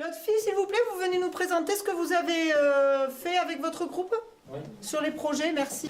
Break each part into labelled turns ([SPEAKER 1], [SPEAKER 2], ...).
[SPEAKER 1] L'autre fille, s'il vous plaît, vous venez nous présenter ce que vous avez fait avec votre groupe sur les projets. Merci.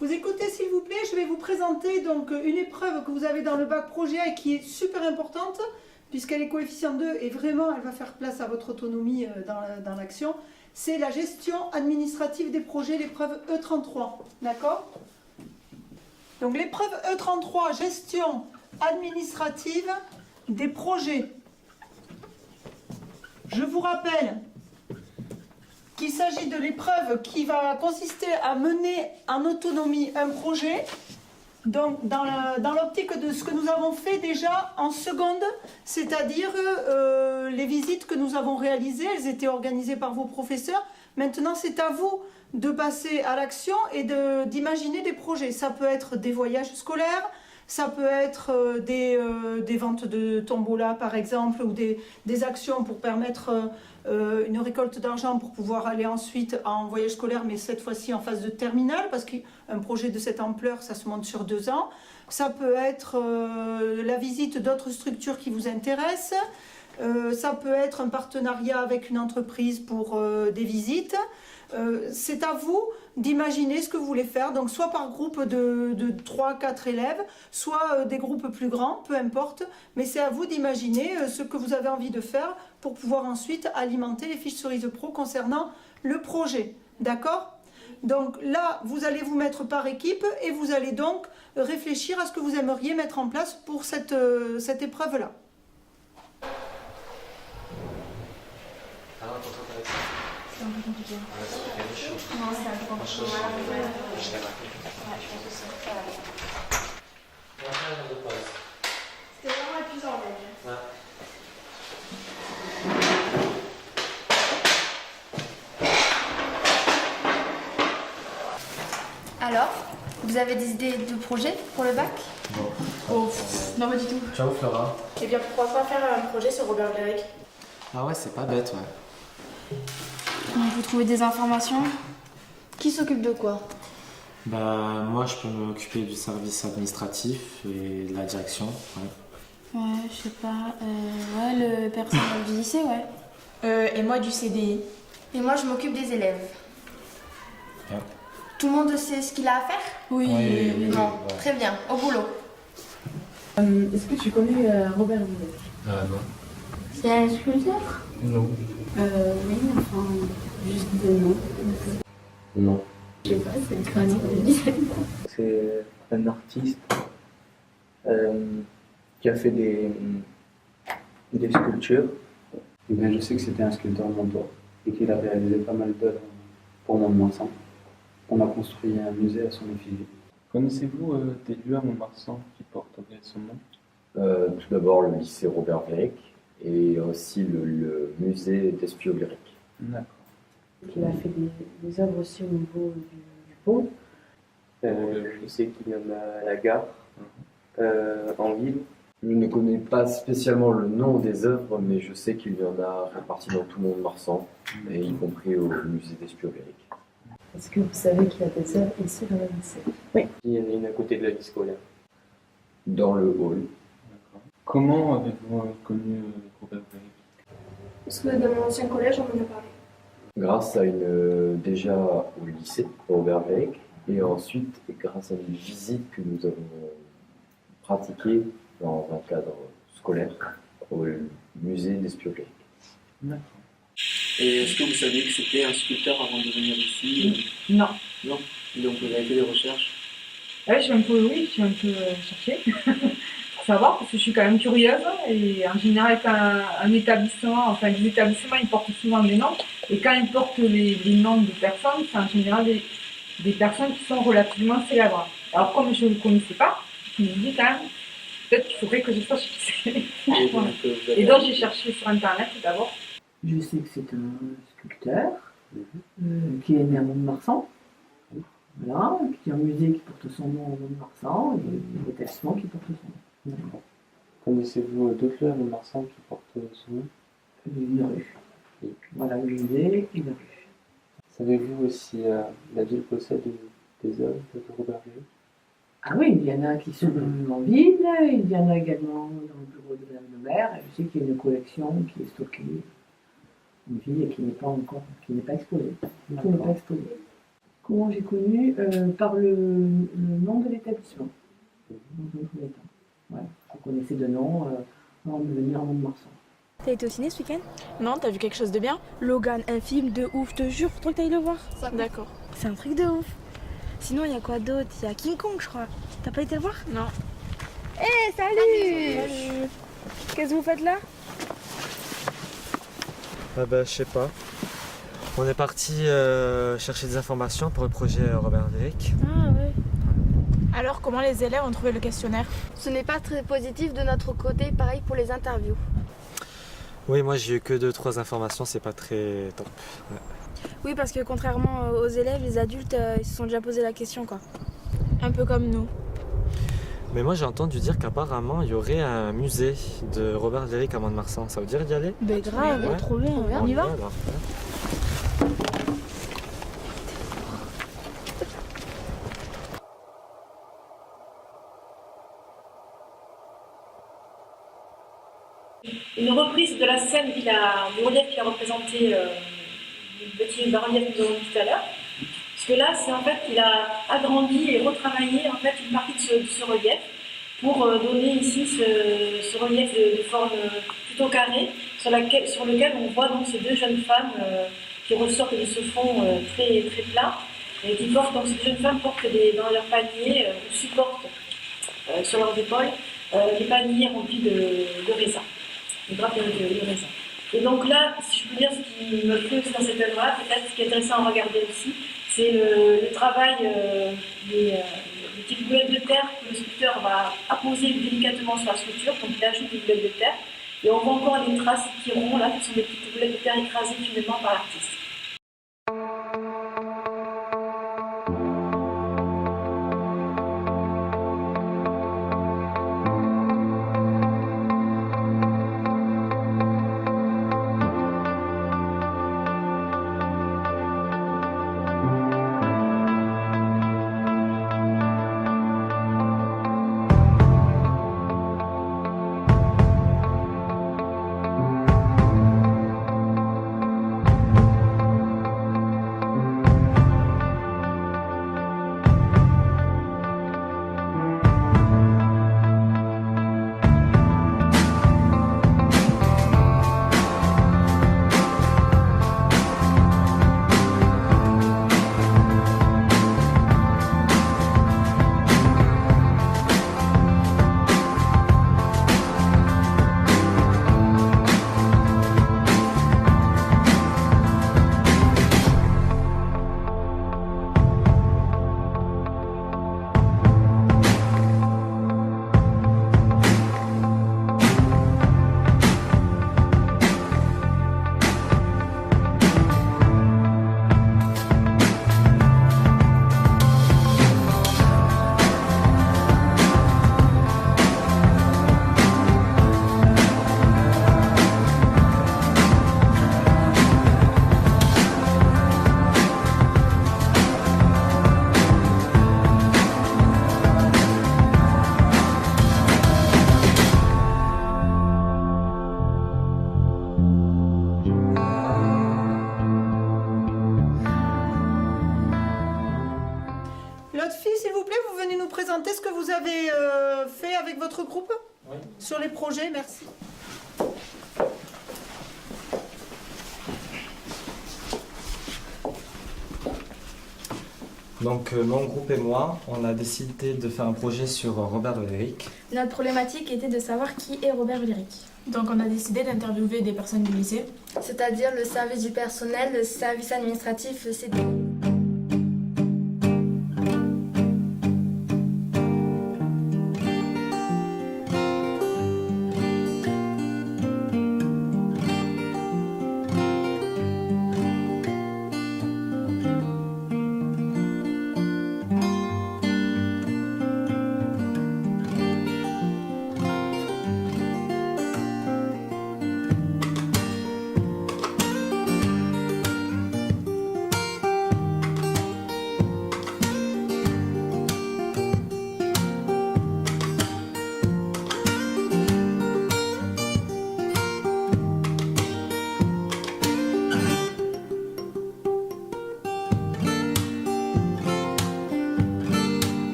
[SPEAKER 1] Vous écoutez s'il vous plaît, je vais vous présenter donc une épreuve que vous avez dans le bac projet et qui est super importante puisqu'elle est coefficient 2 et vraiment elle va faire place à votre autonomie dans l'action. C'est la gestion administrative des projets, l'épreuve E33, d'accord? Donc l'épreuve E33, gestion administrative des projets. Je vous rappelle qu'il s'agit de l'épreuve qui va consister à mener en autonomie un projet, donc dans l'optique de ce que nous avons fait déjà en seconde, c'est-à-dire les visites que nous avons réalisées, elles étaient organisées par vos professeurs. Maintenant, c'est à vous de passer à l'action et d'imaginer des projets. Ça peut être des voyages scolaires, ça peut être des ventes de tombola par exemple, ou des actions pour permettre une récolte d'argent pour pouvoir aller ensuite en voyage scolaire, mais cette fois-ci en phase de terminale, parce qu'un projet de cette ampleur, ça se monte sur 2 ans. Ça peut être la visite d'autres structures qui vous intéressent. Ça peut être un partenariat avec une entreprise pour des visites. C'est à vous d'imaginer ce que vous voulez faire, donc soit par groupe de 3-4 élèves, soit des groupes plus grands, peu importe, mais c'est à vous d'imaginer ce que vous avez envie de faire pour pouvoir ensuite alimenter les fiches Cerise Pro concernant le projet, d'accord? Donc là, vous allez vous mettre par équipe et vous allez donc réfléchir à ce que vous aimeriez mettre en place pour cette épreuve-là.
[SPEAKER 2] C'est un peu compliqué. Non, c'est un peu compliqué. Ouais, je pense aussi. C'était vraiment épuisant, mais... Alors, vous avez des idées de projets pour le bac?
[SPEAKER 3] Non.
[SPEAKER 2] Oh, non, pas du tout.
[SPEAKER 3] Ciao Flora.
[SPEAKER 2] Eh bien, pourquoi pas faire un projet sur Robert Blérick?
[SPEAKER 3] Ah ouais, c'est pas bête, ouais.
[SPEAKER 2] Vous trouvez des informations? Qui s'occupe de quoi?
[SPEAKER 3] Bah moi je peux m'occuper du service administratif et de la direction, ouais.
[SPEAKER 2] Ouais, je sais pas. Ouais, le personnel du lycée, ouais.
[SPEAKER 4] Et moi du CDI.
[SPEAKER 2] Et moi, je m'occupe des élèves.
[SPEAKER 3] Bien.
[SPEAKER 2] Tout le monde sait ce qu'il a à faire?
[SPEAKER 4] Oui.
[SPEAKER 3] Oui,
[SPEAKER 2] Bon,
[SPEAKER 3] ouais.
[SPEAKER 2] très bien, au boulot.
[SPEAKER 5] Est-ce que tu connais Robert Blérick?
[SPEAKER 3] Non.
[SPEAKER 5] C'est un sculpteur?
[SPEAKER 3] Non.
[SPEAKER 5] Oui, enfin, juste de nom.
[SPEAKER 6] Non,
[SPEAKER 5] Je sais pas, c'est un nom de design.
[SPEAKER 6] c'est un artiste qui a fait des sculptures.
[SPEAKER 7] Eh bien, je sais que c'était un sculpteur montois et qu'il a réalisé pas mal d'œuvres pour Mont-de-Marsan. On a construit un musée à son effigie.
[SPEAKER 8] Connaissez-vous des lieux à Mont-de-Marsan qui porteraient son nom?
[SPEAKER 6] Tout d'abord le lycée Robert Blérick et aussi le musée d'Espiau-Blérick.
[SPEAKER 8] D'accord.
[SPEAKER 5] Il a fait des œuvres aussi au niveau du pôle.
[SPEAKER 6] Je sais qu'il y en a à la gare, en ville. Je ne connais pas spécialement le nom des œuvres, mais je sais qu'il y en a répartis dans tout le Mont-de-Marsan, et y compris au musée d'Espiau-Blérick.
[SPEAKER 5] Est-ce que vous savez qu'il y a des œuvres ici dans le lycée? Oui.
[SPEAKER 6] Il y en a une à côté de la vie scolaire. Dans le hall.
[SPEAKER 8] D'accord. Comment avez-vous connu Robert Blérick?
[SPEAKER 2] Parce que dans mon ancien collège, on m'en a parlé.
[SPEAKER 6] Grâce à déjà au lycée Robert Blérick, et ensuite grâce à une visite que nous avons pratiquée dans un cadre scolaire au musée d'Espiau-Blérick.
[SPEAKER 8] D'accord.
[SPEAKER 9] Et est-ce que vous saviez que c'était un sculpteur avant de venir ici?
[SPEAKER 4] Non.
[SPEAKER 9] Non. Donc vous avez fait des recherches?
[SPEAKER 4] Ouais, j'ai un peu cherché pour savoir, parce que je suis quand même curieuse. Et en général, quand un établissement, enfin les établissements, ils portent souvent des noms. Et quand ils portent les noms de personnes, c'est en général des personnes qui sont relativement célèbres. Alors comme je ne le connaissais pas, je me dis quand même, peut-être qu'il faudrait que je sache qui c'est.
[SPEAKER 9] Et donc, vous avez-
[SPEAKER 4] Et donc j'ai cherché sur internet d'abord.
[SPEAKER 5] Je sais que c'est un sculpteur qui est né à Mont-de-Marsan. Voilà, qui a un musée qui porte son nom à Mont-de-Marsan et un établissement qui porte son nom.
[SPEAKER 8] Connaissez-vous d'autres lieux à Mont-de-Marsan qui portent son nom?
[SPEAKER 5] Une rue. Voilà, le musée et la rue.
[SPEAKER 8] Savez-vous si la ville possède des œuvres de Robert Véry?
[SPEAKER 5] Ah oui, il y en a qui sont en ville, il y en a également dans le bureau de Madame le maire. Et je sais qu'il y a une collection qui est stockée en ville et qui n'est pas encore, qui n'est pas exposée. Tout n'est pas exposé. Comment j'ai connu par le nom de l'établissement, dans un premier temps. Voilà, je connaissais de nom avant de venir à Mont-de-Marsan.
[SPEAKER 2] T'as été au ciné ce week-end?
[SPEAKER 10] Non, t'as vu quelque chose de bien?
[SPEAKER 2] Logan, un film de ouf, je te jure, faut trop que t'ailles le voir.
[SPEAKER 10] D'accord.
[SPEAKER 2] C'est un truc de ouf. Sinon, il y a quoi d'autre? Il y a King Kong, je crois. T'as pas été le voir?
[SPEAKER 10] Non.
[SPEAKER 2] Hé, salut! Qu'est-ce que vous faites là?
[SPEAKER 3] Je sais pas. On est parti chercher des informations pour le projet Robert Véry.
[SPEAKER 2] Ah ouais.
[SPEAKER 10] Alors, comment les élèves ont trouvé le questionnaire?
[SPEAKER 2] Ce n'est pas très positif de notre côté, pareil pour les interviews.
[SPEAKER 3] Oui, moi j'ai eu que 2-3 informations, c'est pas très top. Ouais.
[SPEAKER 2] Oui, parce que contrairement aux élèves, les adultes, ils se sont déjà posé la question, quoi.
[SPEAKER 10] Un peu comme nous.
[SPEAKER 3] Mais moi j'ai entendu dire qu'apparemment il y aurait un musée de Robert Véry à Mont-de-Marsan. Ça veut dire d'y aller?
[SPEAKER 2] Ben grave,
[SPEAKER 3] Ouais.
[SPEAKER 2] trop bien. On y va?
[SPEAKER 3] alors.
[SPEAKER 11] Une reprise de la scène du relief qui a représenté le petit bas-relief que nous avons vu tout à l'heure. Parce que là, c'est en fait, il a agrandi et retravaillé en fait une partie de ce relief pour donner ici ce relief de forme plutôt carrée sur lequel on voit donc ces deux jeunes femmes qui ressortent de ce fond très, très plat et qui portent, donc ces jeunes femmes portent dans leur panier ou supportent sur leurs épaules des paniers remplis de raisins. Des grappes de raisin. Et donc là, si je peux dire, ce qui me plaît aussi dans cette œuvre-là, peut-être ce qui est intéressant à regarder aussi, c'est le travail des petites boulettes de terre que le sculpteur va apposer délicatement sur la sculpture, donc il ajoute des boulettes de terre, et on voit encore les traces qui ronds là, qui sont des petites boulettes de terre écrasées finement par l'artiste.
[SPEAKER 1] L'autre fille, s'il vous plaît, vous venez nous présenter ce que vous avez fait avec votre groupe?
[SPEAKER 3] Oui.
[SPEAKER 1] Sur les projets, merci.
[SPEAKER 3] Donc mon groupe et moi, on a décidé de faire un projet sur Robert Véry.
[SPEAKER 2] Notre problématique était de savoir qui est Robert Véry.
[SPEAKER 10] Donc on a décidé d'interviewer des personnes du lycée.
[SPEAKER 2] C'est-à-dire le service du personnel, le service administratif, CD.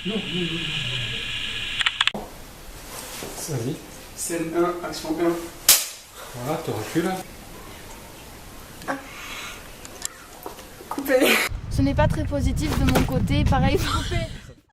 [SPEAKER 12] Vas-y.
[SPEAKER 9] Scène 1, action 1.
[SPEAKER 12] Voilà, tu recules.
[SPEAKER 2] Coupé. Ce n'est pas très positif de mon côté. Pareil, coupé.